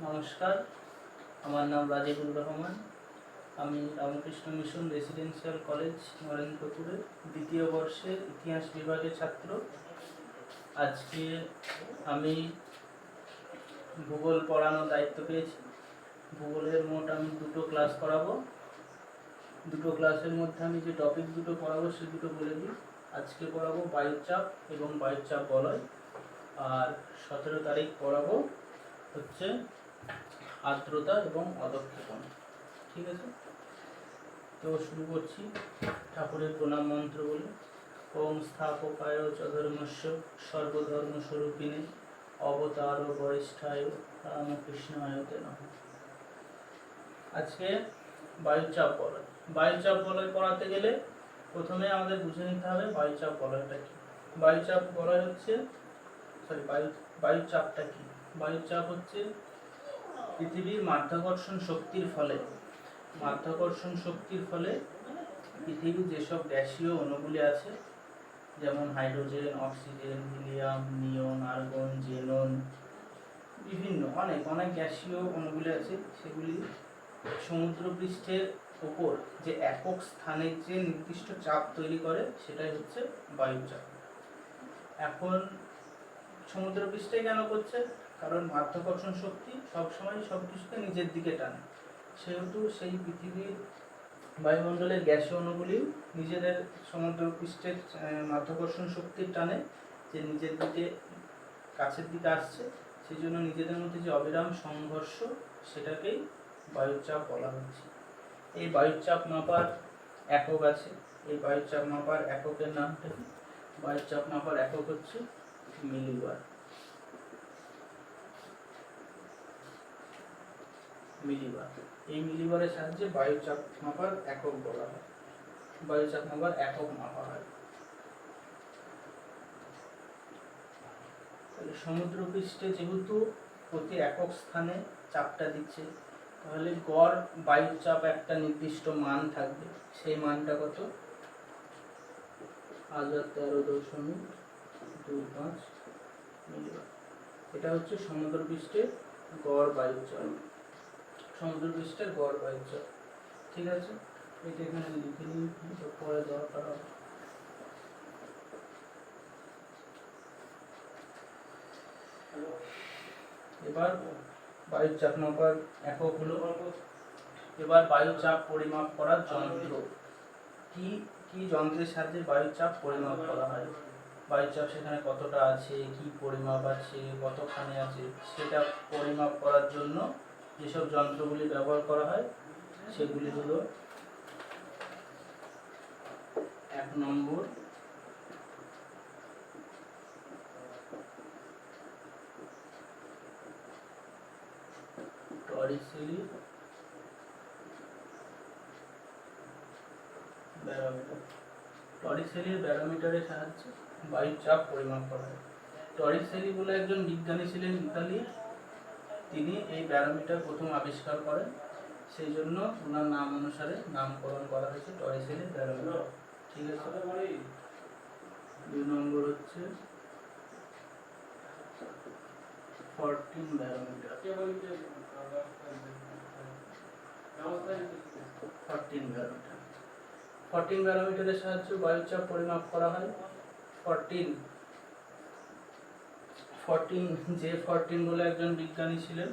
নমস্কার, আমার নাম রাজিবুর রহমান। আমি রামকৃষ্ণ মিশন রেসিডেন্সিয়াল কলেজ নরেন্দ্রপুরের দ্বিতীয় বর্ষের ইতিহাস বিভাগের ছাত্র। আজকে আমি ভূগোল পড়ানোর দায়িত্ব পেয়েছি। ভূগোলের মোট আমি দুটো ক্লাস করাবো। দুটো ক্লাসের মধ্যে আমি যে টপিক দুটো পড়াবো সে দুটো বলে দিই। আজকে পড়াবো বায়ুচাপ এবং বায়ুচাপ বলয়, আর 17 তারিখ পড়াবো হচ্ছে আর্দ্রতা এবং অদক্ষেপণ। ঠিক আছে, তো শুরু করছি ঠাকুরের প্রণাম মন্ত্র বলে। ওম স্থাপকায় চ ধর্মস্য সর্বধর্মস্বরূপিণে অবতার বরিষ্ঠায় রামকৃষ্ণায় নমঃ। আজকে বায়ুচাপ বলয়। বায়ুচাপ বলয় পড়াতে গেলে প্রথমে আমাদের বুঝে নিতে হবে বায়ুচাপ বলয়টা কি। বায়ুচাপ বলয় হচ্ছে বায়ুচাপটা কি। বায়ুচাপ হচ্ছে পৃথিবীর মাধ্যাকর্ষণ শক্তির ফলে পৃথিবীর যেসব গ্যাসীয় অণুগুলি আছে, যেমন হাইড্রোজেন, অক্সিজেন, হিলিয়াম, নিয়ন, আর্গন, জেনন, বিভিন্ন অনেক গ্যাসীয় অণুগুলি আছে, সেগুলি সমুদ্রপৃষ্ঠের ওপর যে একক স্থানে যে নির্দিষ্ট চাপ তৈরি করে সেটাই হচ্ছে বায়ুচাপ। এখন সমুদ্রপৃষ্ঠে কেন করছে? কারণ মাধ্যাকর্ষণ শক্তি সবসময় সবকিছুকে নিজের দিকে টানে, সেহেতু সেই পৃথিবীর বায়ুমণ্ডলের গ্যাসীয় অণুগুলি নিজেদের সমুদ্রপৃষ্ঠের মাধ্যাকর্ষণ শক্তির টানে যে নিজের দিকে কাছের দিকে আসছে, সেই জন্য নিজেদের মধ্যে যে অবিরাম সংঘর্ষ সেটাকেই বায়ুচাপ বলা হচ্ছে। এই বায়ুচাপ মাপার একক আছে। এই বায়ুচাপ মাপার এককের নামটা কি? বায়ুচাপ মাপার একক হচ্ছে মিলিবার। এই মিলিবারের সাহায্যে বায়ুচাপ মাপার একক বলা হয়, বায়ুচাপ মাপার একক মাপা হয়। সমুদ্রপৃষ্ঠে যেহেতু প্রতি একক স্থানে চাপটা দিচ্ছে, তাহলে গড় বায়ুচাপ একটা নির্দিষ্ট মান থাকবে। সেই মানটা কত? 1013.25 মিলিবার। এটা হচ্ছে সমুদ্রপৃষ্ঠের গড় বায়ুচাপ, সমুদ্রপৃষ্ঠের গড় বায়ুচাপ। ঠিক আছে, এটা এখানে লিখে নিই, পরে দরকার হবে। এবার বায়ুচাপ মাপার একক হলো। এবার বায়ুচাপ পরিমাপ করার যন্ত্র কি কি যন্ত্রের সাহায্যে বায়ুচাপ পরিমাপ করা হয়, বায়ুচাপ সেখানে কতটা আছে, কি পরিমাপ আছে, কতখানি আছে, সেটা পরিমাপ করার জন্য যেসব যন্ত্রগুলি ব্যবহার করা হয় সেগুলি হলো 1 নম্বর টরিসেলি ব্যারোমিটার। টরিসেলির ব্যারোমিটারের সাহায্যে বায়ুচাপ পরিমাপ করা হয়। টরিসেলি বলে একজন বিজ্ঞানী ছিলেন ইতালির, তিনি এই ব্যারোমিটার প্রথম আবিষ্কার করেন, সেই জন্য ওনার নাম অনুসারে নামকরণ করা হয়েছে টরিসেলির ব্যারোমিটার। ঠিক আছে, 2 নম্বর হচ্ছে 14 ব্যারোমিটার। 14 ব্যারোমিটারের সাহায্যে বায়ুচাপ পরিমাপ করা হয়। 14 বলে একজন বিজ্ঞানী ছিলেন,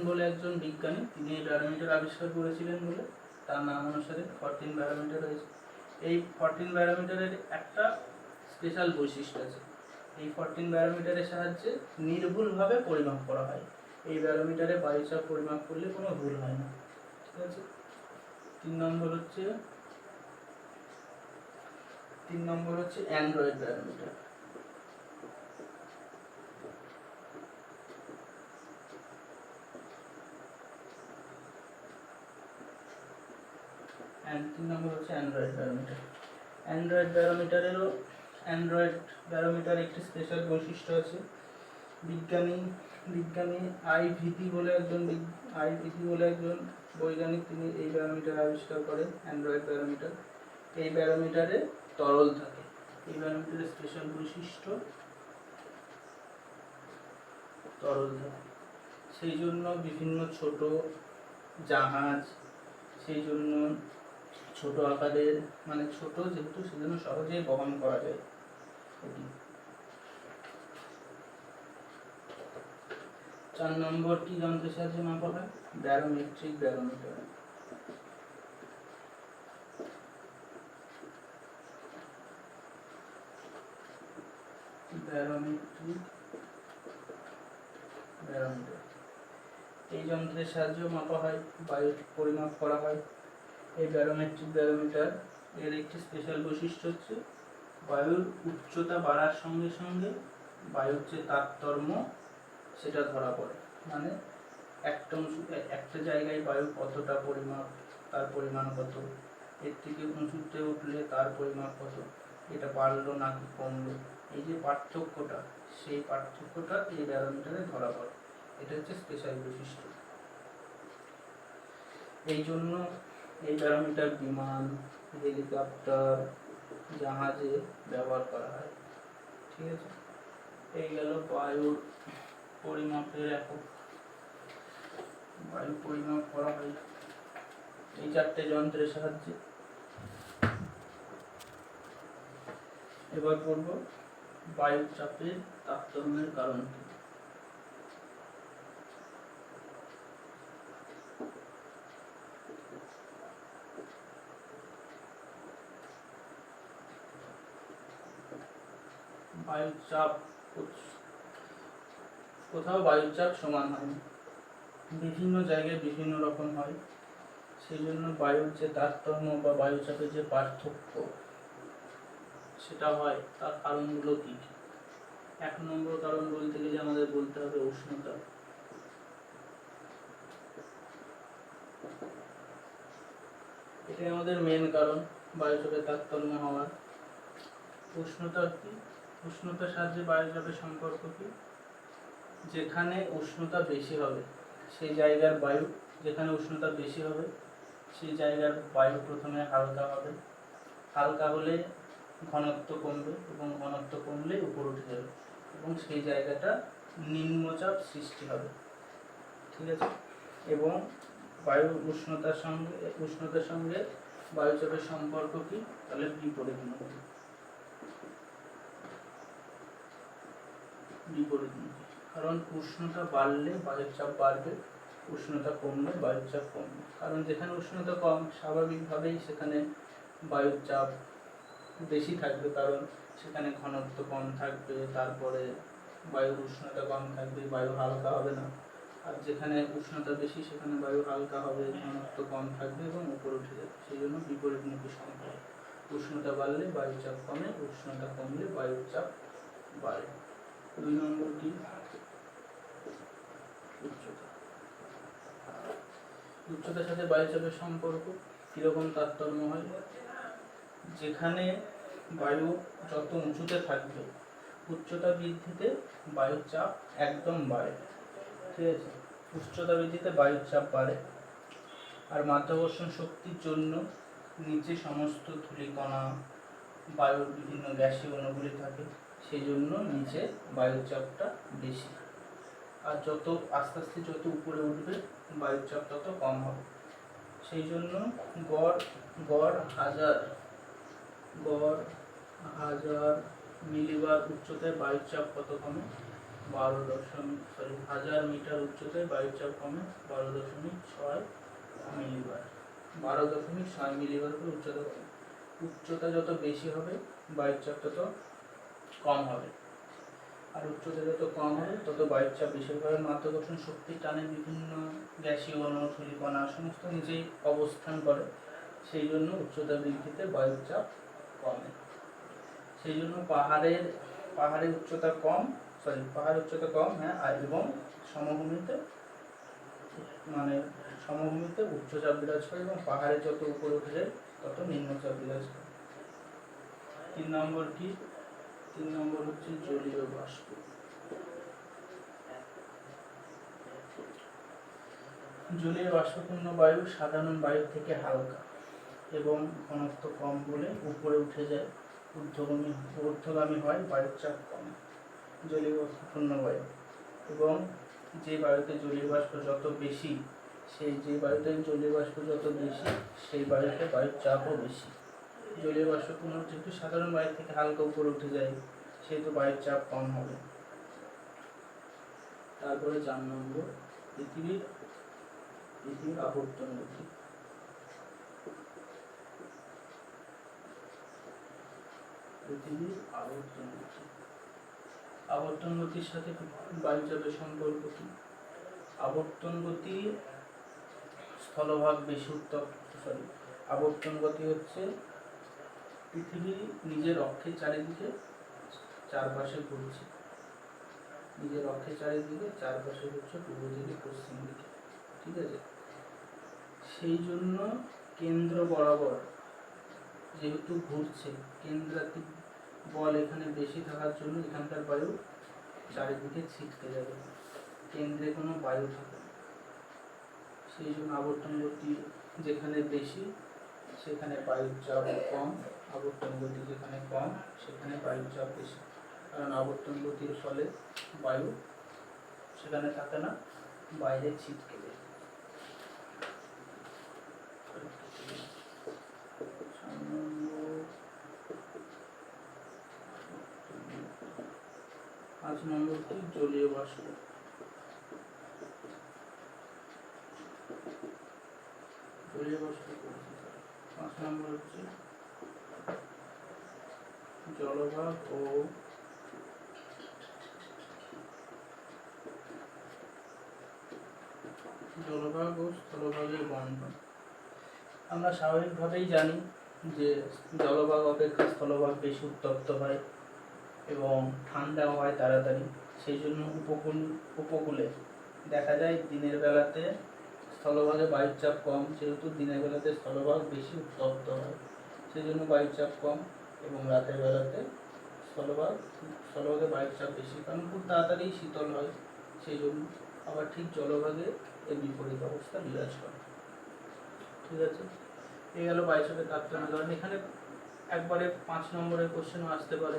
বলে একজন বিজ্ঞানী, তিনি এই ব্যারোমিটার আবিষ্কার করেছিলেন বলে তার নাম অনুসারে 14 ব্যারোমিটার হয়েছে। এই 14 ব্যারোমিটারের একটা স্পেশাল বৈশিষ্ট্য আছে। এই 14 ব্যারোমিটারের সাহায্যে নির্ভুলভাবে পরিমাপ করা হয়। এই ব্যারোমিটারে বায়ুচাপ পরিমাপ করলে কোনো ভুল হয় না। ঠিক আছে, 3 নম্বর হচ্ছে অ্যান্ড্রয়েড ব্যারোমিটার। অ্যান্ড্রয়েড ব্যারোমিটার একটি স্পেশাল বৈশিষ্ট্য আছে। বিজ্ঞানী আইভিটি বলে একজন বৈজ্ঞানিক, তিনি এই ব্যারোমিটার আবিষ্কার করেন, অ্যান্ড্রয়েড ব্যারোমিটার। এই ব্যারোমিটারে তরল থাকে, এই ব্যারোমিটারের স্পেশাল বৈশিষ্ট্য তরল ধারা। সেই জন্য বিভিন্ন ছোট জাহাজ, সেই জন্য ছোট আকারের মানে ছোট যেহেতু সেজন্য সহজেই বহন করা যায় এটি। 4 নম্বর কি যন্ত্রের সাহায্যে মাপা হয়? ব্যারোমেট্রিক ব্যারোমিটার। ব্যারোমেট্রিক ব্যারোমিটার এই যন্ত্রের সাহায্যে মাপা হয়, বায়ু পরিমাপ করা হয়। এই ব্যারোমেট্রিক ব্যারোমিটার এর একটি স্পেশাল বৈশিষ্ট্য হচ্ছে বায়ুর উচ্চতা বাড়ার সঙ্গে সঙ্গে বায়ুর যে তারতম্য সেটা ধরা পড়ে। মানে একটা জায়গায় বায়ু কতটা পরিমাপ, তার পরিমাণ কত, এর থেকে উঁচুতে উঠলে তার পরিমাপ কত, এটা বাড়লো নাকি কমলো, এই যে পার্থক্যটা, সেই পার্থক্যটা এই ব্যারোমিটারে ধরা পড়ে। এটা হচ্ছে স্পেশাল বৈশিষ্ট্য। এই জন্য এই ব্যারোমিটার বিমান, হেলিকপ্টার, জাহাজে ব্যবহার করা হয়। ঠিক আছে, এই গেল বায়ুর পরিমাপের একক। বায়ু পরিমাপ করা হয় এই 4টে যন্ত্রের সাহায্যে। এবার পড়ব বায়ুর চাপের তারতম্যের কারণ কি। বায়ুর চাপ, কোথাও বায়ুর চাপ সমান হয় না, বিভিন্ন জায়গায় বিভিন্ন রকম হয়। সেই জন্য বায়ুর যে তারতম্য বা বায়ুচাপের যে পার্থক্য সেটা হয়, তার কারণগুলো কি কি? 1 নম্বর কারণ বলতে গেলে আমাদের বলতে হবে উষ্ণতা। এটাই আমাদের মেন কারণ বায়ুচাপের তারতম্য হওয়ার। উষ্ণতা কি? উষ্ণতার সাহায্যে বায়ুচাপের সম্পর্ক কি? যেখানে উষ্ণতা বেশি হবে সেই জায়গার বায়ু, যেখানে উষ্ণতা বেশি হবে সেই জায়গার বায়ু প্রথমে হালকা হবে, হালকা হলে ঘনত্ব কমবে এবং ঘনত্ব কমলে উপর উঠে যাবে এবং সেই জায়গাটা নিম্নচাপ সৃষ্টি হবে। ঠিক আছে, এবং বায়ুর উষ্ণতার সঙ্গে বায়ুচাপের সম্পর্ক কি? তাহলে বিপরীতমুখী। কারণ উষ্ণতা বাড়লে বায়ুর চাপ বাড়বে, উষ্ণতা কমলে বায়ুর চাপ কমবে। কারণ যেখানে উষ্ণতা কম স্বাভাবিকভাবেই সেখানে বায়ুর চাপ বেশি থাকবে, কারণ সেখানে ঘনত্ব কম থাকবে, তারপরে বায়ুর উষ্ণতা কম থাকবে, বায়ু হালকা হবে না। আর যেখানে উষ্ণতা বেশি সেখানে বায়ু হালকা হবে, ঘনত্ব কম থাকবে এবং উপরে উঠে যাবে। সেই জন্য বিপরীতমুখী সম্পর্ক। উষ্ণতা বাড়লে বায়ুর চাপ কমে, উষ্ণতা কমলে বায়ুর চাপ বাড়ে। 2 নম্বর কি? উচ্চতা। উচ্চতার সাথে বায়ুচাপের সম্পর্ক কিরকম তারতম্য হয়? যেখানে বায়ু যত উঁচুতে থাকবে উচ্চতা বৃদ্ধিতে বায়ুর চাপ একদম বাড়ে। ঠিক আছে, উচ্চতা বৃদ্ধিতে বায়ুর চাপ বাড়ে। আর মাধ্যাকর্ষণ শক্তির জন্য নিচে সমস্ত ধূলিকণা, বায়ুর বিভিন্ন গ্যাসীয় অণুগুলি থাকে, সেই জন্য নিচে বায়ুর চাপটা বেশি। আর যত আস্তে আস্তে যত উপরে উঠবে বায়ুর চাপ তত কম হবে। সেই জন্য গড় হাজার মিলিবার উচ্চতায় বায়ুর চাপ কত কমে? 1000 মিটার উচ্চতায় বায়ুর চাপ কমে 12.6 মিলিবার। 12.6 মিলিবার করে উচ্চতা কমে। উচ্চতা যত বেশি হবে বায়ুর চাপ তত কম হবে, আর উচ্চতা যত কম হবে তত বায়ুর চাপ বেশি হবে। কারণ মাধ্যাকর্ষণ শক্তির টানে বিভিন্ন গ্যাসীয় অণু, ধূলিকণা সমস্ত নিচেই অবস্থান করে, সেই জন্য উচ্চতা বৃদ্ধিতে বায়ুর চাপ কমে। সেই জন্য পাহাড়ের উচ্চতা কম, হ্যাঁ, এবং সমভূমিতে উচ্চচাপ বিরাজ করে এবং পাহাড়ে যত উপরে উঠে যায় তত নিম্নচাপ বিরাজ করে। 3 নম্বর কি? 3 নম্বর হচ্ছে জলীয় বাষ্প। জলীয় বাষ্পপূর্ণ বায়ু সাধারণ বায়ুর থেকে হালকা এবং ঘনত্ব কম বলে উপরে উঠে যায় ঊর্ধ্বগামী হয় বায়ুর চাপ কম, জলীয় বাষ্পপূর্ণ বায়ু। এবং যে বায়ুতে জলীয় বাষ্প যত বেশি, সেই বায়ুতে বায়ুর চাপও বেশি। জলীয় বাষ্পপূর্ণ যেহেতু সাধারণ বায়ু থেকে হালকা উপরে উঠে যায়, সেহেতু বায়ুর চাপ কম হবে। তারপরে 4 নম্বর, পৃথিবীর আবর্তন গতি। আবর্তন গতির সাথে বায়ুচাপের সম্পর্ক কি? আবর্তন গতি স্থলভাগ বেশি উত্তপ্ত, আবর্তন গতি হচ্ছে পৃথিবী নিজের অক্ষের চারিদিকে চারপাশে ঘুরছে, পূর্ব দিকে পশ্চিম দিকে, ঠিক আছে? সেই জন্য কেন্দ্র বরাবর যেহেতু ঘুরছে, কেন্দ্রাতিক বল এখানে বেশি থাকার জন্য এখানকার বায়ু চারিদিকে ছিটকে যাবে, কেন্দ্রে কোনো বায়ু থাকে না। সেই জন্য আবর্তন গতি যেখানে বেশি সেখানে বায়ুর চাপ কম, আবর্তন গতি যেখানে কম সেখানে বায়ুর চাপ বেশি। কারণ আবর্তন গতির ফলে বায়ু সেখানে থাকে না, বাইরে ছিটকে যায়। 5 নম্বর কি? জলীয় বাষ্প। জলীয় বাষ্প 5 নম্বর হচ্ছে জলভাগ ও স্থলভাগের বন্টন। আমরা স্বাভাবিকভাবেই জানি যে জলভাগ অপেক্ষা স্থলভাগ বেশি উত্তপ্ত হয় এবং ঠান্ডাও হয় তাড়াতাড়ি। সেই জন্য উপকূলে দেখা যায় দিনের বেলাতে স্থলভাগে বায়ুর চাপ কম, যেহেতু দিনের বেলাতে স্থলভাগ বেশি উত্তপ্ত হয়, সেই জন্য বায়ুর চাপ কম। এবং রাতের বেলাতে স্থলভাগে বায়ুর চাপ বেশি, কারণ খুব তাড়াতাড়ি শীতল হয়, সেই জন্য। আবার ঠিক জলভাগে এর বিপরীত অবস্থা বিরাজ করে, ঠিক আছে? এই গেল বায়ুচাপের তারতম্য। কারণ এখানে একবারে 5 নম্বরের কোশ্চেনও আসতে পারে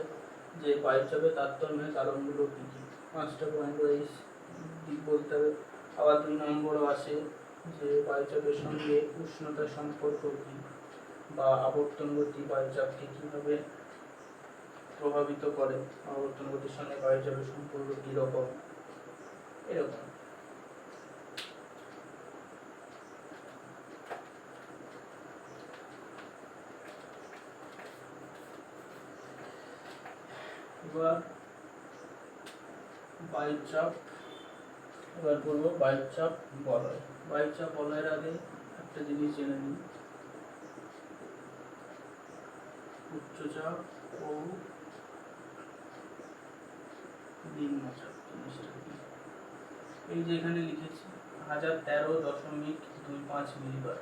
যে বায়ুচাপের তারতম্যের কারণগুলো কী কী, 5টা পয়েন্ট ওয়াইজ বলতে হবে। আবার 2 নম্বরও আসে যে বায়ুচাপের সঙ্গে উষ্ণতার সম্পর্ক কী, বা আবর্তন গতি বায়ুচাপকে কীভাবে প্রভাবিত করে, আবর্তন গতির সঙ্গে বায়ুচাপের সম্পর্ক কীরকম, এরকম। এবার বলবো বায়ুচাপ বলয়। বায়ুচাপ বলয়ের আগে একটা জিনিস জেনে নিই, উচ্চচাপ ও নিম্নচাপ জিনিসটা কি। এই যে এখানে লিখেছি 1013.25 মিলিবার,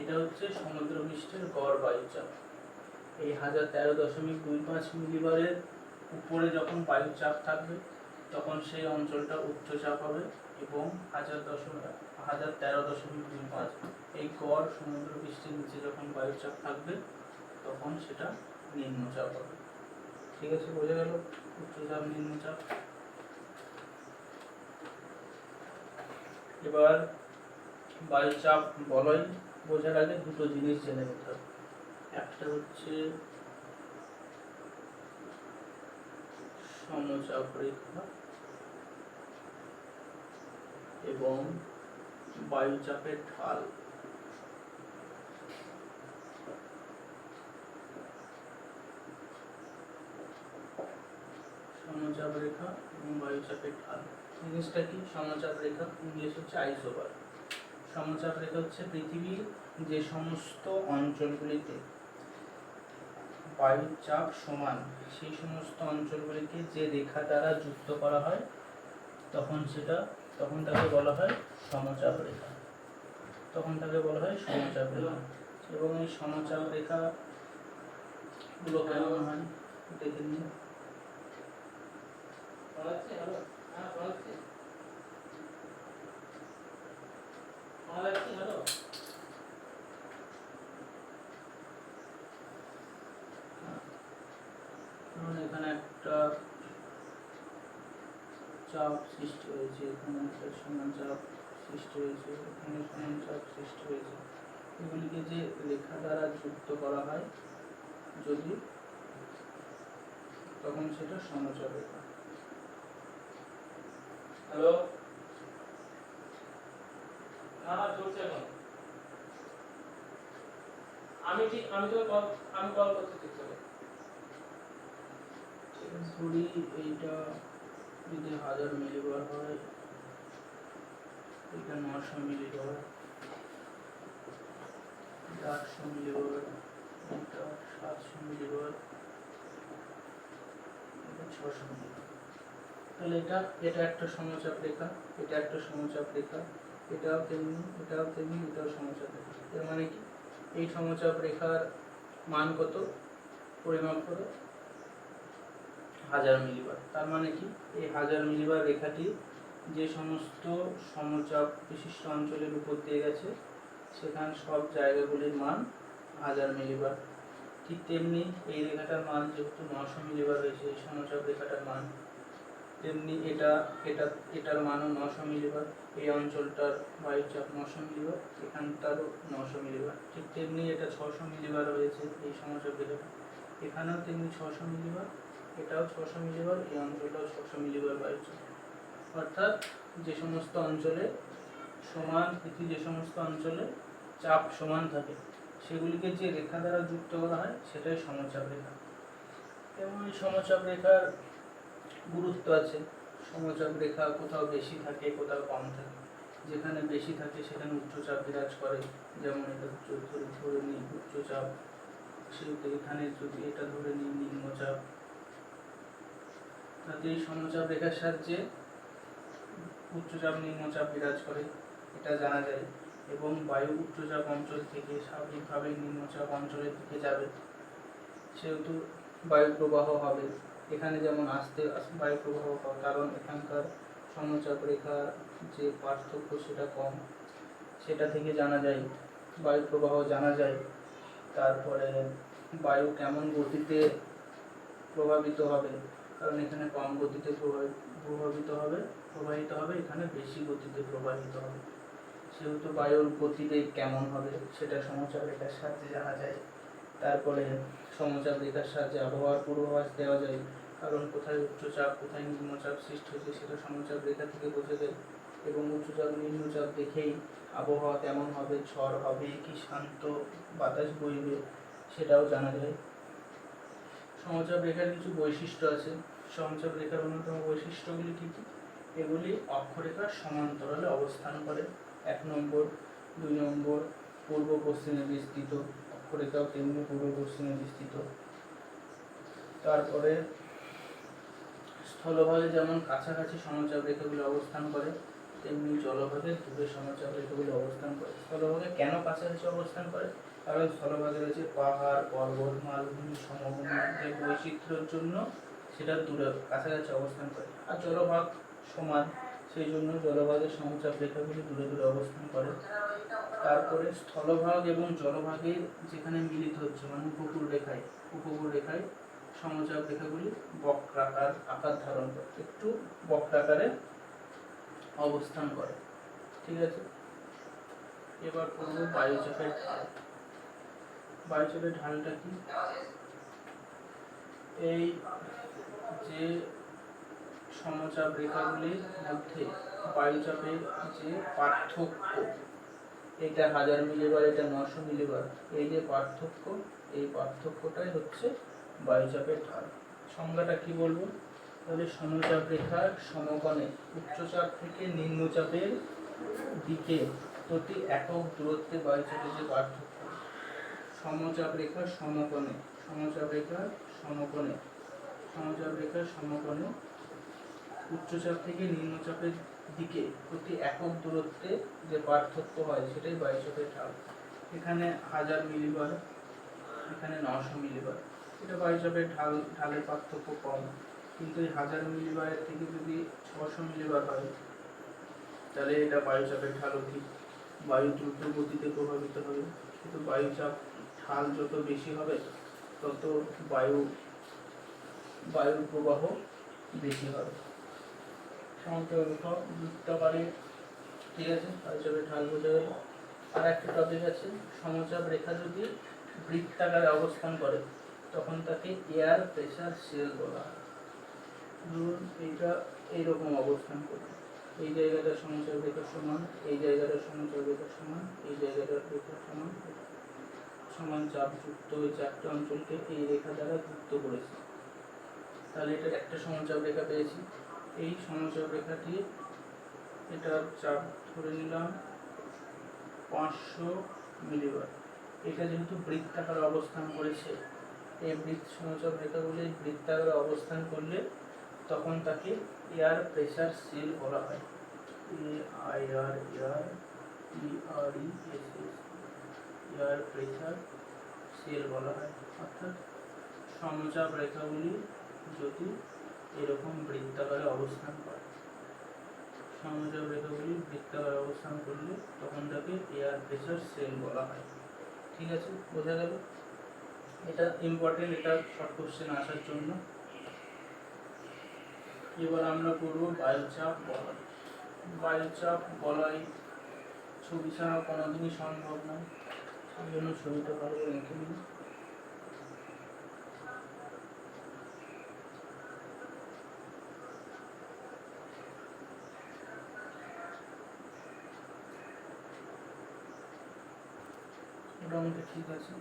এটা হচ্ছে সমুদ্রপৃষ্ঠের গড় বায়ুচাপ। এই 1013.25 মিলিবারের উপরে যখন বায়ুর চাপ থাকবে তখন সেই অঞ্চলটা উচ্চচাপ হবে, এবং 1013.25 এই গড় সমুদ্রপৃষ্ঠের নিচে যখন বায়ুর চাপ থাকবে তখন সেটা নিম্নচাপ হবে, ঠিক আছে? বোঝা গেল উচ্চচাপ নিম্নচাপ। এবার বায়ুচাপ বলয় বোঝার আগে দুটো জিনিস জেনে নিতে হবে। একটা হচ্ছে সমচাপ রেখা এবং বায়ুচাপের ঢাল। সমচাপ রেখা এবং বায়ুচাপের ঢাল জিনিসটা কি? সমচাপ রেখা ইংলিশ হচ্ছে আইসোবার। সমচাপ রেখা হচ্ছে পৃথিবীর যে সমস্ত অঞ্চলগুলিতে বায়ুর চাপ সমান, সেই সমস্ত অঞ্চলগুলিকে যে রেখা দ্বারা যুক্ত করা হয় তখন তাকে বলা হয় সমচাপ রেখা। এবং এই সমচাপ রেখা গুলো কেমন হয় দেখে নিন। ধরুন এখানে একটা চাপ সৃষ্টি হয়েছে, এখানে একটা সমান চাপ সৃষ্টি হয়েছে, এখানে সমান চাপ সৃষ্টি হয়েছে। এগুলিকে যে রেখা দ্বারা যুক্ত করা হয় যদি, তখন সেটা সমচাপ রেখা। হ্যালো, না চলছে এখন। আমি কল করছি ঠিক করে। ধরি এইটা যদি 1000 মিলিবার হয়, এটা 900 মিলিবার, 800 মিলিবার, এটা 700 মিলিবার, এটা 600 মিলিবার। তাহলে এটা একটা সমচাপ রেখা, এটা একটা সমচাপ রেখা, এটাও তেমনি, এটাও তেমনি, এটাও সমচাপ রেখা। এর মানে কি, এই সমচাপ রেখার মান কত পরিমাপ করো? 1000 মিলিবার। তার মানে কি, এই 1000 মিলিবার রেখাটি যে সমস্ত সমচাপ বিশিষ্ট অঞ্চলের উপর দিয়ে গেছে সেখান সব জায়গাগুলির মান 1000 মিলিবার। ঠিক তেমনি এই রেখাটার মান যেহেতু 900 মিলিবার হয়েছে, এই সমচাপ রেখাটার মান, তেমনি এটার মানও 900 মিলিবার। এই অঞ্চলটার বায়ুচাপ 900 মিলিবার, এখানটারও 900 মিলিবার। ঠিক তেমনি এটা 600 মিলিবার হয়েছে এই সমচাপ রেখাটা, এখানেও তেমনি 600 মিলিবার, এটাও 600 মিলিবার, এই অঞ্চলটাও 600 মিলিবার বায়ুচাপ। অর্থাৎ যে সমস্ত অঞ্চলে সমান পৃথিবী, যে সমস্ত অঞ্চলে চাপ সমান থাকে সেগুলিকে যে রেখা দ্বারা যুক্ত করা হয় সেটাই সমচাপ রেখা। এবং এই সমচাপ রেখার গুরুত্ব আছে। সমচাপ রেখা কোথাও বেশি থাকে, কোথাও কম থাকে। যেখানে বেশি থাকে সেখানে উচ্চচাপ বিরাজ করে, যেমন এটা ধরে নিই উচ্চচাপ, সেহেতু এখানে যদি এটা ধরে নিই নিম্নচাপ। তাতে এই সমচাপ রেখার সাহায্যে উচ্চচাপ নিম্নচাপ বিরাজ করে এটা জানা যায়। এবং বায়ু উচ্চচাপ অঞ্চল থেকে স্বাভাবিকভাবে নিম্নচাপ অঞ্চলের দিকে যাবে, সেহেতু বায়ু প্রবাহ হবে। এখানে যেমন আস্তে আস্তে বায়ু প্রবাহ হয়, কারণ এখানকার সমচাপ রেখার যে পার্থক্য সেটা কম, সেটা থেকে জানা যায়, বায়ু প্রবাহ জানা যায়। তারপরে বায়ু কেমন গতিতে প্রভাবিত হবে, কারণ এখানে কম গতিতে প্রবাহিত হবে, এখানে বেশি গতিতে প্রবাহিত হবে, সেহেতু বায়ুর গতিবেগ কেমন হবে সেটা সমচাপ রেখার সাহায্যে জানা যায়। তারপরে সমচাপ রেখার সাহায্যে আবহাওয়ার পূর্বাভাস দেওয়া যায়, কারণ কোথায় উচ্চচাপ কোথায় নিম্নচাপ সৃষ্টি হয়েছে সেটা সমচাপ রেখা থেকে বোঝা যায়। এবং উচ্চচাপ নিম্নচাপ দেখেই আবহাওয়া কেমন হবে, ঝড় হবে কি শান্ত বাতাস বইবে সেটাও জানা যায়। সমচাপ রেখার কিছু বৈশিষ্ট্য আছে। সমচাপ রেখার অন্যতম বৈশিষ্ট্যগুলি কী কী? এগুলি অক্ষরেখার সমান্তরালে অবস্থান করে। 1 নম্বর, 2 নম্বর পূর্ব পশ্চিমে বিস্তৃত, অক্ষরেখাও তেমনি পূর্ব পশ্চিমে বিস্তৃত। তারপরে স্থলভাগে যেমন কাছাকাছি সমচাপ রেখাগুলি অবস্থান করে, তেমনি জলভাগে দূরে সমচাপ রেখাগুলি অবস্থান করে। স্থলভাগে কেন কাছাকাছি অবস্থান করে? কারণ স্থলভাগে রয়েছে পাহাড়, পর্বত, মালভূমি, সমভূমির বৈচিত্র্যের জন্য সেটা দূরে কাছাকাছি অবস্থান করে। আর জলভাগ সমান, সেই জন্য জলভাগের সমচাপ রেখাগুলি দূরে দূরে অবস্থান করে। তারপরে স্থলভাগ এবং জলভাগের যেখানে মিলিত হচ্ছে, মানে উপকূল রেখায় সমচাপ রেখাগুলি বক্রাকার আকার ধারণ করে, একটু বক্রাকারে অবস্থান করে। ঠিক আছে, এবার করব বায়ুচাপের ঢাল। বায়ুচাপের ঢালটা কি? এই যে সমচাপ রেখাগুলির মধ্যে বায়ুচাপের যে পার্থক্য, এটা 1000 মিলিবার, এটা 900 মিলিবার, এই যে পার্থক্য, এই পার্থক্যটাই হচ্ছে বায়ুচাপের ঢাল। সংজ্ঞাটা কি বলবো? তাহলে সমচাপ রেখার সমকোণে উচ্চচাপ থেকে নিম্নচাপের দিকে প্রতি একক দূরত্বে বায়ুচাপের যে পার্থক্য, সমচাপ রেখার সমকোণে উচ্চচাপ থেকে নিম্নচাপের দিকে প্রতি একক দূরত্বে যে পার্থক্য হয় সেটাই বায়ুচাপের ঢাল। এখানে 1000 মিলিবার, এখানে 900 মিলিবার, এটা বায়ুচাপের ঢালের পার্থক্য কম। কিন্তু এই 1000 মিলিবারের থেকে যদি 600 মিলিবার হয়, তাহলে এটা বায়ুচাপের ঢাল অধিক, বায়ু দ্রুত গতিতে প্রভাবিত হবে। কিন্তু বায়ুচাপ ঢাল যত বেশি হবে তত বায়ু বায়ুর প্রবাহ বেশি হবে। সমতল রেখা বৃত্তাকারে, ঠিক আছে, বায়ুচাপের ঢাল বোঝা গেল। আর একটা টপিক আছে, সমচাপ রেখা যদি বৃত্তাকারে অবস্থান করে তখন তাকে এয়ার প্রেসার সেল বলা হয়। ধরুন এইটা এইরকম অবস্থান করবে, এই জায়গাটা সমচাপ রেখার সমান, এই জায়গাটা সমচাপ রেখার সমান, এই জায়গাটার রেখার সমান, সমান চাপ যুক্ত ওই চারটে অঞ্চলকে এই রেখা দ্বারা যুক্ত করেছি। তাহলে এটার একটা সমচাপ রেখা পেয়েছি। এই সমচাপ রেখাটি, এটার চাপ ধরে নিলাম 500 মিলিবার। এটা যেহেতু বৃত্তাকারে অবস্থান করেছে, এই সমচাপ রেখাগুলি বৃত্তাকারে অবস্থান করলে তখন তাকে এয়ার প্রেসার সেল বলা হয়। এয়ার প্রেসার সেল বলা হয়। অর্থাৎ সমচাপ রেখাগুলি যদি এরকম বৃত্তাকারে অবস্থান করে, সমচাপ রেখাগুলি বৃত্তাকারে অবস্থান করলে তখন তাকে এয়ার প্রেসার সেল বলা হয়। ঠিক আছে, বোঝা গেল? এটা ইম্পর্টেন্ট, এটা শর্ট কোশ্চেন আসার জন্য। এবার আমরা করব বায়ুচাপ বলয়। বায়ুচাপ বলয় ছবি ছাড়া কোনোদিনই সম্ভব নয়, সেই জন্য ছবিটা ভালো করে এঁকে নিন। মোটামুটি ঠিক আছে।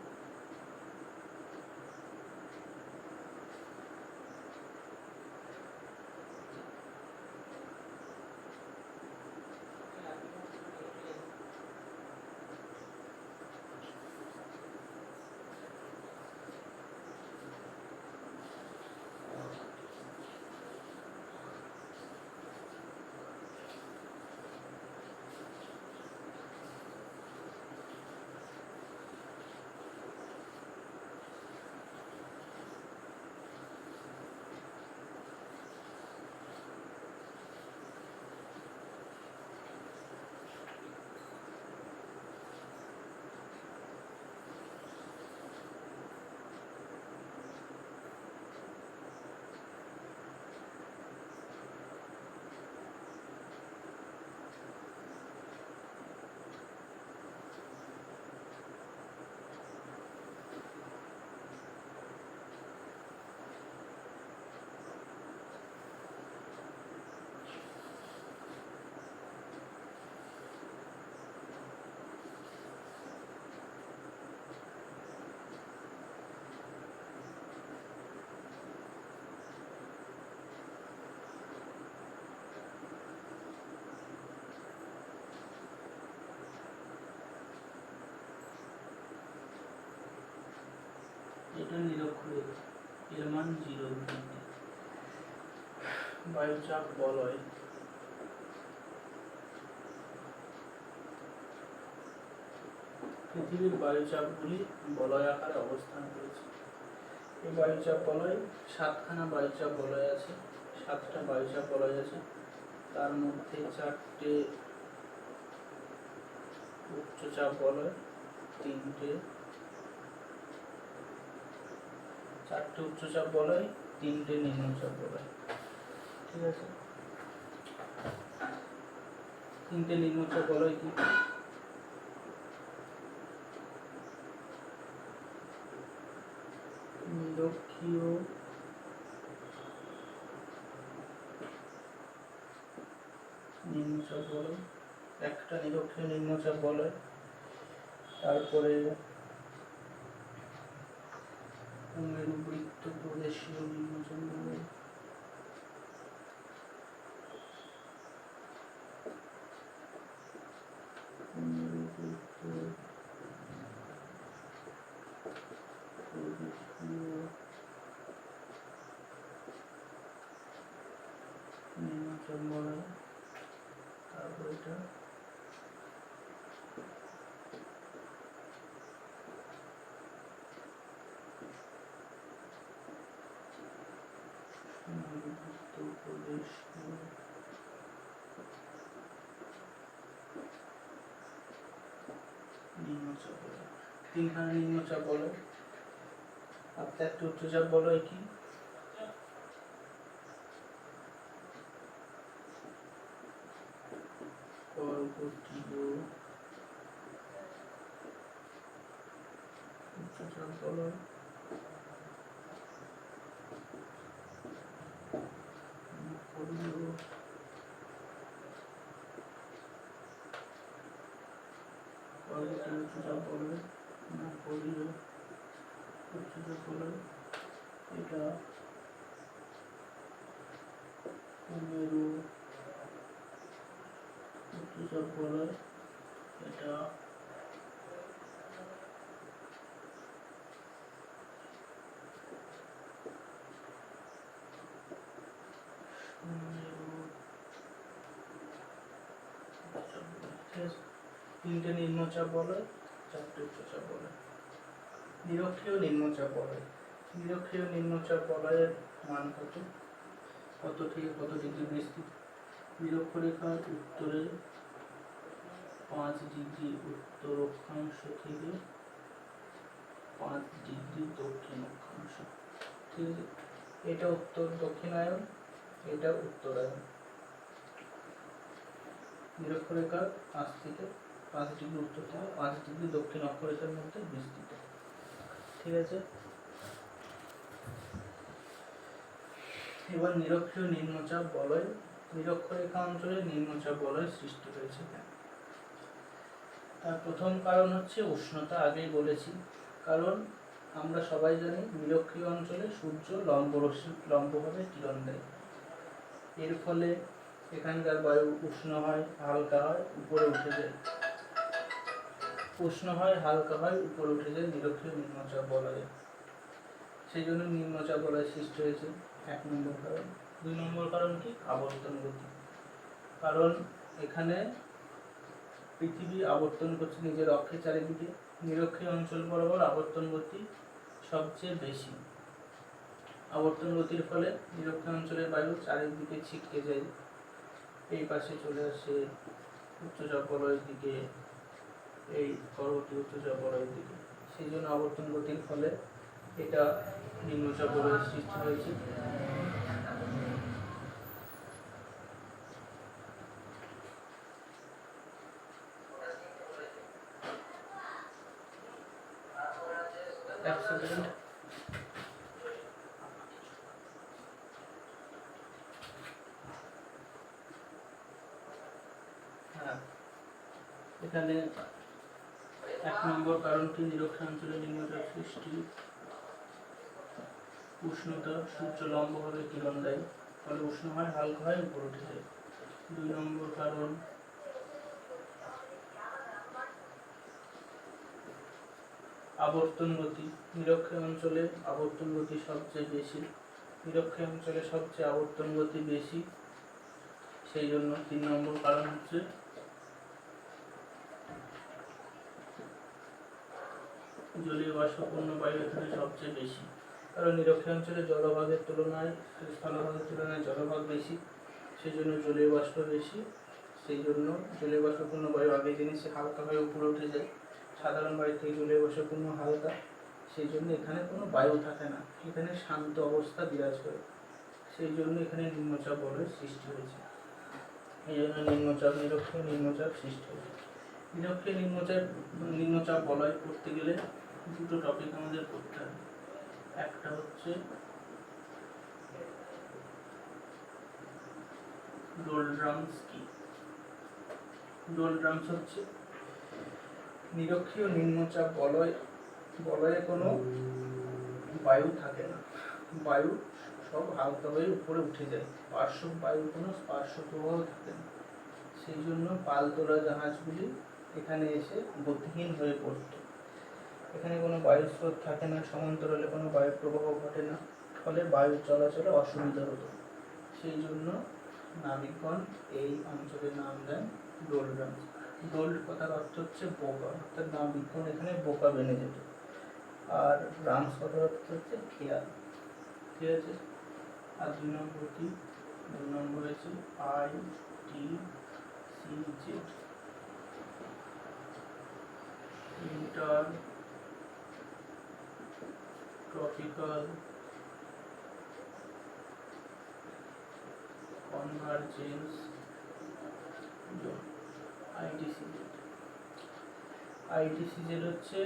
এটা নিরক্ষরেখা, এর মান 0 ডিগ্রি। বায়ুচাপ বলয়। পৃথিবীর বায়ুচাপগুলি বলয় আকারে অবস্থান করেছে। এই বায়ুচাপ বলয় 7খানা বায়ুচাপ বলয় আছে, 7টা বায়ুচাপ বলয় আছে। তার মধ্যে 4টে উচ্চচাপ বলয়, 4টে উচ্চচাপ বলয়, 3টে নিম্নচাপ বলয়। ঠিক আছে, 3টে নিম্নচাপ বলয় কি? নিরক্ষীয়, নিম্নচাপ বলয়, একটা নিরক্ষীয় নিম্নচাপ বলয়। তারপরে মেরুবৃত্ত প্রদেশীয় নিম্নচাপ বলয়, মেরুবৃত্ত প্রদেশীয় নিম্নচাপ বলয়। তারপর এটা মেরুবৃত্ত প্রদেশীয় নিম্নচাপ বলয়। 3খানা নিম্নচাপ বলয়। আর একটা উচ্চচাপ বলয় কি? উচ্চচাপ বলয়, উপকূলীয় উচ্চচাপ বলয়, উপকূলীয় উচ্চচাপ বলয়, এটা মেরু উচ্চচাপ বলয়, এটা তিনটে নিম্নচাপ বলয়, চারটে উচ্চচাপ বলয়। নিরক্ষীয় নিম্নচাপ বলয়, নিরক্ষীয় নিম্নচাপ বলয়ের মান কত, কত থেকে কত ডিগ্রি বিস্তৃত? নিরক্ষরেখার উত্তরে 5 ডিগ্রি উত্তর অক্ষাংশ থেকে 5 ডিগ্রি দক্ষিণ অক্ষাংশ, ঠিক আছে? এটা উত্তর দক্ষিণায়ন, এটা উত্তরায়ণ। নিরক্ষরেখার 5 থেকে 5 ডিগ্রি উত্তর থেকে 5 ডিগ্রি দক্ষিণ অক্ষরেখার মধ্যে বিস্তৃত, ঠিক আছে? এবার নিরক্ষীয় নিম্নচাপ বলয়, নিরক্ষরেখা অঞ্চলে নিম্নচাপ বলয় সৃষ্টি হয়েছে কেন? তার প্রথম কারণ হচ্ছে উষ্ণতা, আগেই বলেছি। কারণ আমরা সবাই জানি নিরক্ষীয় অঞ্চলে সূর্য লম্বভাবে কিরণ দেয়, এর ফলে এখানকার বায়ু উষ্ণ হয়, হালকা হয়, উপরে উঠে যায়। উষ্ণ হয়, হালকা হয়, উপরে উঠে যায় নিরক্ষীয় নিম্নচাপ বলয়ে। সেই জন্য নিম্নচাপ বলয় সৃষ্টি হয়েছে, 1 নম্বর কারণ। 2 নম্বর কারণ কি? আবর্তন গতি। কারণ এখানে পৃথিবী আবর্তন করছে নিজের অক্ষের চারিদিকে, নিরক্ষীয় অঞ্চল বরাবর আবর্তন গতি সবচেয়ে বেশি। আবর্তন গতির ফলে নিরক্ষীয় অঞ্চলের বায়ু চারিদিকে ছিটকে যায়, এই পাশে চলে আসে উচ্চচাপ বলয়ের দিকে, এই পরবর্তী উচ্চচাপ বলয়ের দিকে। সেই জন্য আবর্তন গতির ফলে এটা নিম্নচাপ বলয়ের সৃষ্টি হয়েছে। এক সেকেন্ড। হ্যাঁ, এখানে 1 নম্বর কারণটি নিরক্ষীয় অঞ্চলে নিম্নচাপ সৃষ্টি, উষ্ণতা, সূর্য লম্বভাবে কিরণ দেয়, ফলে উষ্ণ হয়, হালকা হয়, উপরে উঠে যায়। 2 নম্বর কারণ আবর্তন গতি, নিরক্ষীয় অঞ্চলে আবর্তন গতি সবচেয়ে বেশি, নিরক্ষীয় অঞ্চলে সবচেয়ে আবর্তন গতি বেশি, সেই জন্য 3 নম্বর কারণ হচ্ছে জলীয় বাষ্পপূর্ণ বায়ু এখানে সবচেয়ে বেশি। কারণ নিরক্ষীয় অঞ্চলে জলভাগের তুলনায় স্থলভাগের তুলনায় জলভাগ বেশি, সেই জন্য জলীয় বাষ্প বেশি। সেই জন্য জলীয় বাষ্পপূর্ণ বায়ু আগে জিনিসে হালকা হয়ে উপরে উঠে যায়, সাধারণ বায়ু থেকে জলীয় বাষ্পপূর্ণ হালকা, সেই জন্য এখানে কোনো বায়ু থাকে না, এখানে শান্ত অবস্থা বিরাজ করে, সেই জন্য এখানে নিম্নচাপ বলয়ের সৃষ্টি হয়েছে। এই জন্য নিরক্ষীয় নিম্নচাপ সৃষ্টি হয়েছে। নিরক্ষীয় নিম্নচাপ বলয় করতে গেলে 2টো টপিক আমাদের পড়তে হবে। একটা হচ্ছে ডোলড্রামস কি। ডোলড্রামস হচ্ছে নিরক্ষীয় নিম্নচাপ বলয়ে কোনো বায়ু থাকে না, বায়ু সব হালকা হয়ে উপরে উঠে যায়, পার্শ্ব বায়ুর কোনো পার্শ্ব প্রবাহ থাকে না, সেই জন্য পালতোলা জাহাজগুলি এখানে এসে গতিহীন হয়ে পড়ত। এখানে কোনো বায়ুর স্রোত থাকে না, সমান্তরালে কোনো বায়ুর প্রবাহ ঘটে না, ফলে বায়ু চলাচলে অসুবিধা হতো। সেই জন্য নাবিকগণ এই অঞ্চলের নাম দেন ডোলড্রামস। ডোল্ড কথার অর্থ হচ্ছে বোকা, অর্থাৎ নাবিকগণ এখানে বোকা বেনে যেত। আর ড্রামস কথার অর্থ হচ্ছে খেয়াল, ঠিক আছে? আর 2 নম্বর কি? 2 নম্বর হচ্ছে ITCZ, inter tropical convergence zone, ITCZ। ITCZ হচ্ছে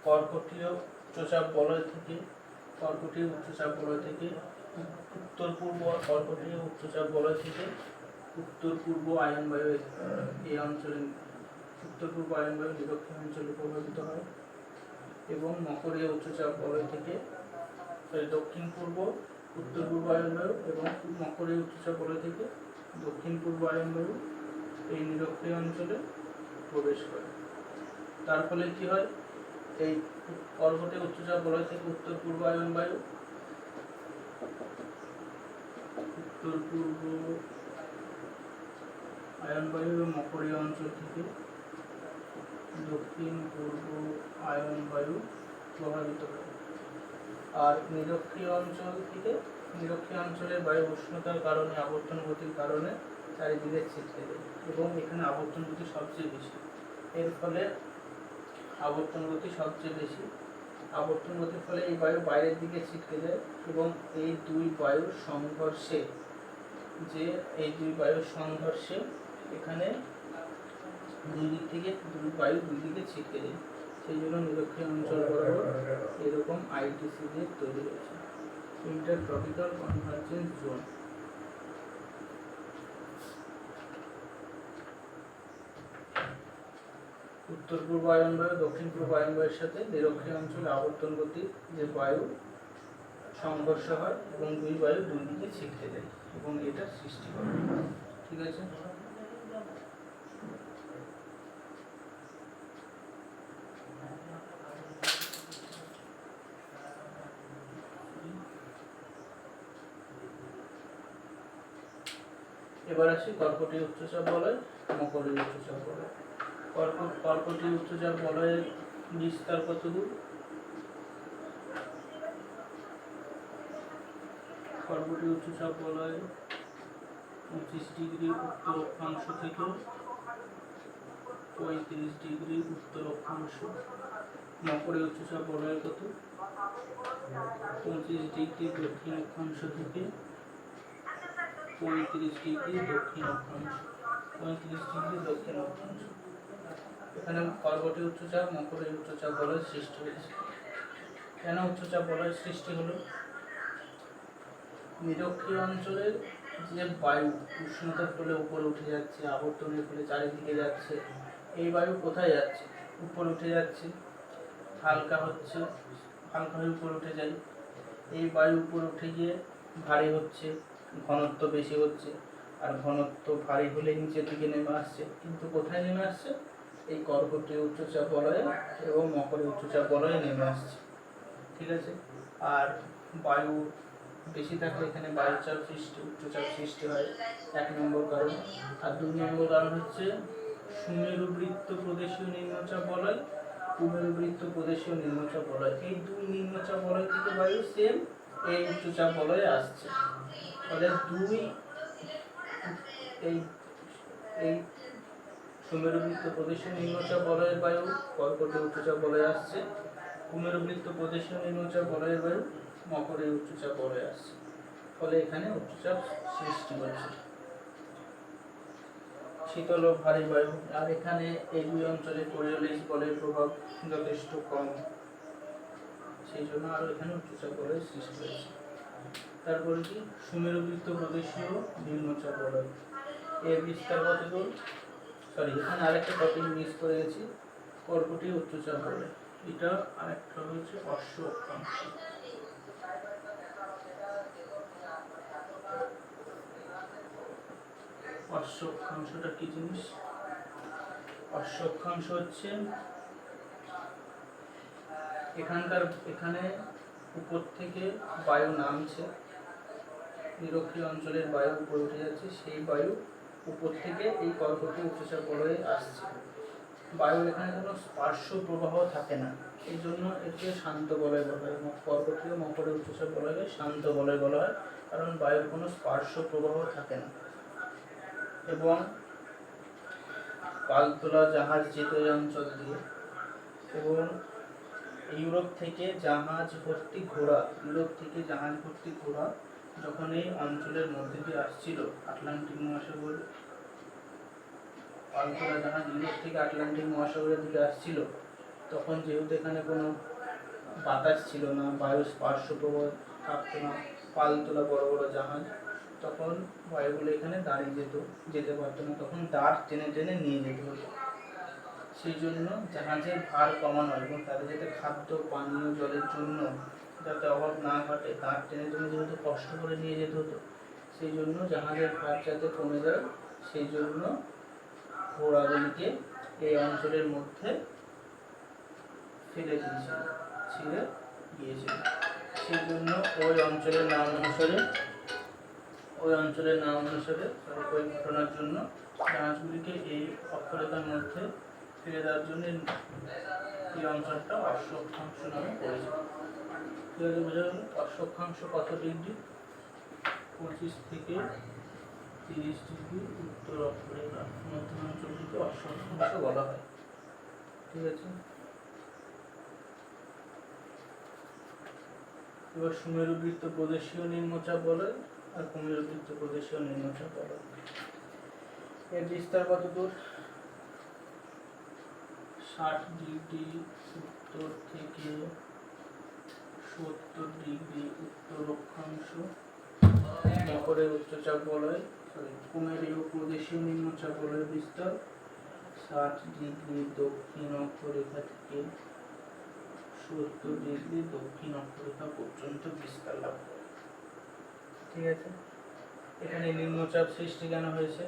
কর্কটীয় উচ্চচাপ বলয় থেকে উত্তর পূর্ব কর্কটীয় উচ্চচাপ বলয় থেকে উত্তর পূর্ব আয়ন বায়ু এই অঞ্চলে উত্তর পূর্ব আয়ন বায়ু নিরক্ষীয় অঞ্চলে প্রভাবিত হয় এবং মকরীয় উচ্চচাপ বলয় থেকে দক্ষিণ পূর্ব উত্তর পূর্ব আয়ন বায়ু এবং মকরীয় উচ্চচাপ বলয় থেকে দক্ষিণ পূর্ব আয়ন বায়ু এই নিরক্ষীয় অঞ্চলে প্রবেশ করে। তার ফলে কি হয়, এই কর্কটীয় উচ্চচাপ বলয় থেকে উত্তর পূর্ব আয়ন বায়ু এবং মকরীয় অঞ্চল থেকে দক্ষিণ পূর্ব আয়ন বায়ু প্রভাবিত করে। আর নিরক্ষীয় অঞ্চলের বায়ু উষ্ণতার কারণে আবর্তন গতির কারণে চারিদিকে ছিটকে দেয় এবং এখানে আবর্তন গতি সবচেয়ে বেশি। এর ফলে আবর্তন গতির ফলে এই বায়ু বাইরের দিকে ছিটকে যায় এবং এই দুই বায়ুর সংঘর্ষে এখানে দুই দিকে ছিটকে যায়। সেই জন্য নিরক্ষীয় অঞ্চল বরাবর এরকম আইটিসি দিয়ে তৈরি হয়েছে, ইন্টারট্রপিক্যাল কনভার্জেন্স জোন। উত্তর পূর্ব আয়ন বায়ু দক্ষিণ পূর্ব আয়ন বায়ুর সাথে নিরক্ষীয় অঞ্চলে আবর্তন গতির যে বায়ু সংঘর্ষ হয় এবং দুই বায়ু দুই দিকে ছিটকে যায় এবং এটা সৃষ্টি করে। ঠিক আছে, এবার আসি কর্কটীয় উচ্চচাপ বলয়, মকরীয় উচ্চচাপ বলয়। কর্কটীয় উচ্চচাপ বলয়ের বিস্তার কতদূর? কর্কটীয় উচ্চচাপ বলয় 25 ডিগ্রি উত্তর অক্ষাংশ থেকে 35 ডিগ্রি উত্তর অক্ষাংশ। মকরীয় উচ্চচাপ বলয় কত? 25 ডিগ্রি দক্ষিণ অক্ষাংশ থেকে 35 ডিগ্রি দক্ষিণ অক্ষাংশ। এখানে কর্কটীয় উচ্চচাপ মকরীয় উচ্চচাপ বলয় সৃষ্টি হয়েছে। কেন উচ্চচাপ বলয় সৃষ্টি হলো? নিরক্ষীয় অঞ্চলের যে বায়ু উষ্ণতার ফলে উপরে উঠে যাচ্ছে, আবর্তনের ফলে চারিদিকে যাচ্ছে, এই বায়ু কোথায় যাচ্ছে? উপরে উঠে যাচ্ছে, হালকা হয়ে উপরে উঠে যায়। এই বায়ু উপরে উঠে গিয়ে ভারী হচ্ছে, ঘনত্ব বেশি হচ্ছে, আর ঘনত্ব ভারী হলে নিচের দিকে নেমে আসছে। কিন্তু কোথায় নেমে আসছে? এই কর্কটীয় উচ্চচাপ বলয়ে এবং মকরীয় উচ্চচাপ বলয়ে নেমে আসছে। ঠিক আছে, আর বায়ু বেশি থাকলে এখানে উচ্চচাপ সৃষ্টি হয়, 1 নম্বর কারণ। আর 2 নম্বর কারণ হচ্ছে সুমেরুবৃত্ত প্রদেশীয় নিম্নচাপ বলয়, কুমেরুবৃত্ত প্রদেশীয় নিম্নচাপ বলয়। এই দুই নিম্নচাপ বলয় থেকে বায়ু সেম এই উচ্চচাপ বলয়ে আসছে। ফলে এই সুমেরুবৃত্ত প্রদেশীয় নিম্নচাপ বলয়ের বায়ু কর্কটীয় উচ্চচাপ বলয়ে আসছে, কুমেরুবৃত্ত প্রদেশীয় নিম্নচাপ বলয়ের বায়ু মকরীয় উচ্চচাপ বলয়ে আসছে। ফলে এখানে উচ্চচাপ সৃষ্টি হচ্ছে। শীতল ও ভারী বায়ু, আর এখানে এই দুই অঞ্চলে কোরিওলিস বলের প্রভাব যথেষ্ট কম, সেই জন্য আরো এখানে উচ্চচাপ বলয়ের সৃষ্টি হয়েছে। তারপরে কি সুমেরুবৃত্ত প্রদেশীয় নিম্নচাপ বলয়, এর বিস্তার কতদূর? এখানে আরেকটা টপিক মিস করে গেছি, কর্কটীয় উচ্চচাপ বলয়। এটা আরেকটা হচ্ছে অশ্ব অক্ষাংশ। অশ্ব অক্ষাংশটা কি জিনিস? অশ্ব অক্ষাংশ হচ্ছে এখানে উপর থেকে বায়ু নামছে, নিরক্ষীয় অঞ্চলের বায়ু উপরে উঠে যাচ্ছে, সেই বায়ু উপর থেকে এই কর্কটীয় উচ্চচাপ বলয়ে আসছে। বায়ুর এখানে কোনো স্পার্শ প্রবাহ থাকে না, এই জন্য একে শান্ত বলয় বলা হয়। কর্কটীয় মকরীয় উচ্চচাপ বলয়কে শান্ত বলয় বলা হয়, কারণ বায়ুর কোনো স্পার্শ প্রবাহ থাকে না। এবং পালতোলা জাহাজ যেত এই অঞ্চল দিয়ে, এবং ইউরোপ থেকে জাহাজ ভর্তি ঘোড়া যখন এই অঞ্চলের মধ্যে দিয়ে আসছিল, আটলান্টিক মহাসাগর, পালতোলা জাহাজ ইউরোপ থেকে আটলান্টিক মহাসাগরের দিকে আসছিল, তখন যেহেতু এখানে কোনো বাতাস ছিল না, বায়ু স্পর্শ প্রবাহ থাকতো না, পাল তোলা বড় বড় জাহাজ, তখন বায়ুগুলো এখানে দাঁড়িয়ে যেতে পারতো না, তখন দাঁড় টেনে টেনে নিয়ে যেতে হতো। সেই জন্য জাহাজের ভার কমানো এবং তাদের যাতে খাদ্য পানীয় জলের জন্য যাতে অভাব না ঘটে, দাঁড় টেনে টেনে যেহেতু কষ্ট করে নিয়ে যেতে হতো, সেই জন্য জাহাজের ভার যাতে কমে যায়, সেই জন্য ঘোড়াগুলিকে এই অঞ্চলের মধ্যে ফেলে দিয়েছিল, ছেড়ে গিয়েছিল। সেই জন্য ওই অঞ্চলের নাম অনুসারে ওই ঘটনার জন্য জাহাজগুলিকে এই অক্ষরেখার মধ্যে ফেলে দেওয়ার জন্য এই অঞ্চলটা অশ্বক্ষাংশ নামে পরিচিত। ঠিক আছে, বোঝা গেল? অশ্বক্ষাংশ কত ডিগ্রি? 25 থেকে 30 ডিগ্রি উত্তর অক্ষরেখা, মধ্যাঞ্চলটিকে অশ্বক্ষাংশ বলা হয়। ঠিক আছে, এবার সুমেরু বৃত্ত প্রদেশীয় নিম্নচাপ বলে আর কুমেরু বৃত্ত প্রদেশীয় নিম্নচাপ বলে। এর বিস্তার কত দূর? 60 ডিগ্রি উত্তর থেকে 70 ডিগ্রি উত্তর অক্ষাংশ মকরের উচ্চচাপ বলয়, কুমেরীয় প্রদেশীয় নিম্নচাপ বলয়ের বিস্তার 60 ডিগ্রি দক্ষিণ অক্ষরেখা থেকে 70 ডিগ্রি দক্ষিণ অক্ষরেখা পর্যন্ত বিস্তার লাভ করে। ঠিক আছে, এখানে নিম্নচাপ সৃষ্টি কেন হয়েছে?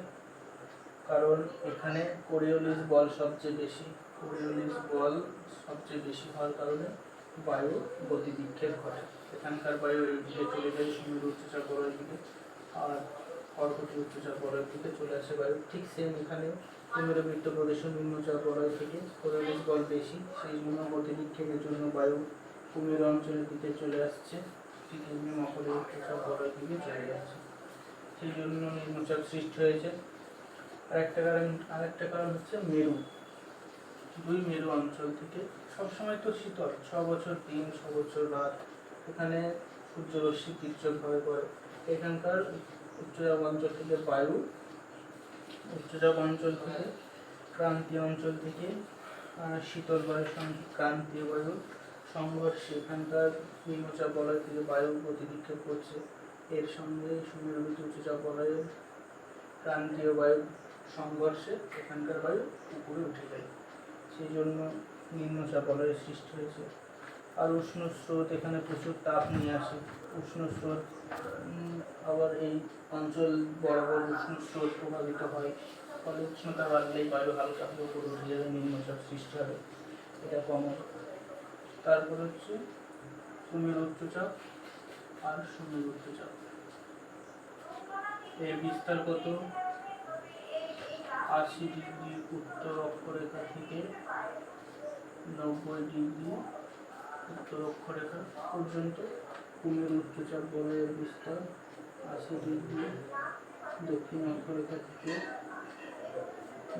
কারণ এখানে কোরিওলিস বল সবচেয়ে বেশি। কোরিওলিস বল সবচেয়ে বেশি হওয়ার কারণে বায়ু গতি বিক্ষেপ ঘটে। এখানকার বায়ু এই দিকে চলে যায় সুমেরু উচ্চচাপ বলয়ের দিকে, আর কর্কটি উচ্চচাপ বলয়ের দিকে চলে আসে বায়ু। ঠিক সেম এখানে কুমেরু বৃত্ত প্রদেশীয় নিম্নচাপ বলয় থেকে কোরিওলিস বল বেশি, সেই জন্য গতি বিক্ষেপের জন্য বায়ু কুমেরু অঞ্চলের দিকে চলে আসছে, ঠিক এমনি মকরের উচ্চচাপ বলয়ের দিকে চলে যাচ্ছে, সেই জন্য নিম্নচাপ সৃষ্টি হয়েছে। আরেকটা কারণ হচ্ছে মেরু। দুই মেরু অঞ্চল থেকে সবসময় তো শীতল, 6 বছর দিন 6 বছর রাত, এখানে সূর্যরশ্মি তীর্যকভাবে পড়ে। এখানকার উচ্চচাপ অঞ্চল থেকে ক্রান্তীয় অঞ্চল থেকে শীতল বায়ুর সঙ্গে ক্রান্তীয় বায়ুর সংঘর্ষে এখানকার নিম্নচাপ বলয় থেকে বায়ু গতি বিক্ষেপ করছে, এর সঙ্গে সুমেরু বৃত্ত উচ্চচাপ বলয়ের ক্রান্তীয় বায়ুর সংঘর্ষে এখানকার বায়ু উপরে উঠে যায়, সেই জন্য নিম্নচাপ বলয়ের সৃষ্টি হয়েছে। আর উষ্ণ স্রোত এখানে প্রচুর তাপ নিয়ে আসে। উষ্ণ স্রোত আবার এই অঞ্চল বরাবর উষ্ণ স্রোত প্রভাবিত হয়, ফলে উষ্ণতা বাড়লেই বায়ু হালকা হয়ে উপরে উঠে যাবে, নিম্নচাপ সৃষ্টি হবে, এটা কমন। তারপর হচ্ছে সুমেরু উচ্চচাপ আর সুমেরু উচ্চচাপ, এর বিস্তার কত? 80 ডিগ্রি উত্তর অক্ষরেখা থেকে 90 ডিগ্রি উত্তর অক্ষরেখা পর্যন্ত কুমেরু উচ্চচাপ বলয়ের বিস্তার 80 ডিগ্রি দক্ষিণ অক্ষরেখা থেকে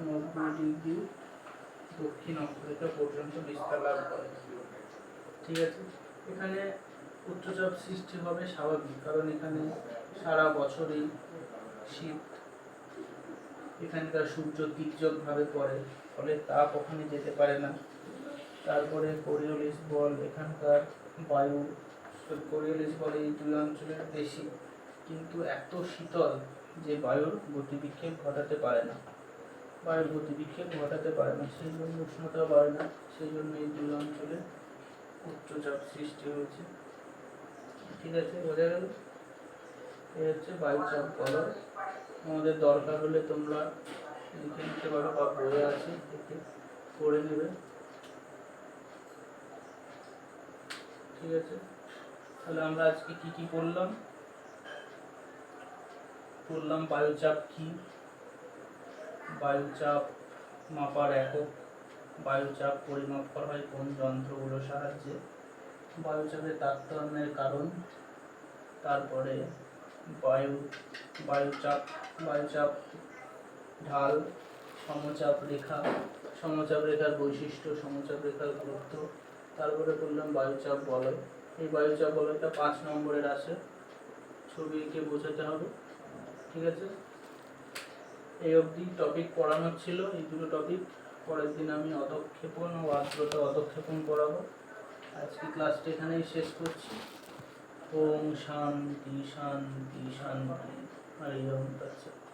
90 ডিগ্রি দক্ষিণ অক্ষরেখা পর্যন্ত বিস্তার লাভ করে। ঠিক আছে, এখানে উচ্চচাপ সৃষ্টি হবে স্বাভাবিক, কারণ এখানে সারা বছরই শীত, এখানকার সূর্য তীর্যকভাবে পড়ে, ফলে তাপ ওখানে যেতে পারে না। তারপরে কোরিওলিস বল এখানকার বায়ু, কোরিওলিস বল এই দুই অঞ্চলের বেশি, কিন্তু এত শীতল যে বায়ুর গতি বিক্ষেপ ঘটাতে পারে না, সেই জন্য উষ্ণতা বাড়ে না, সেই জন্য এই দুই অঞ্চলে উচ্চচাপ সৃষ্টি হয়েছে। ঠিক আছে, বোঝা গেল? এই হচ্ছে বায়ুচাপ বলয়। তোমাদের দরকার হলে তোমরা লিখে নিতে পারো বা বইয়ে আছে দেখে পড়ে নেবে। ঠিক আছে, তাহলে আমরা আজকে কি কি পড়লাম? বায়ুচাপ কি, বায়ুচাপ মাপার একক, বায়ুচাপ পরিমাপ করা হয় কোন যন্ত্রগুলোর সাহায্যে, বায়ুচাপের তারতম্যের কারণ, তারপরে বায়ুচাপ ঢাল, সমচাপ রেখার বৈশিষ্ট্য, সমচাপ রেখার গুরুত্ব, তারপরে বললাম বায়ুচাপ বলয়। এই বায়ুচাপ বলয়টা 5 নম্বরের আসে, ছবি এঁকে বোঝাতে হবে। ঠিক আছে, এই অবধি টপিক পড়ানোর ছিল, এই দুটো টপিক পরের দিন আমি অধক্ষেপণ ও আর্দ্রতা অধক্ষেপণ করাবো। আজকে ক্লাসটা এখানেই শেষ করছি। ওম শান্তি শান্তি শান্তি। হরি ওম তৎসৎ।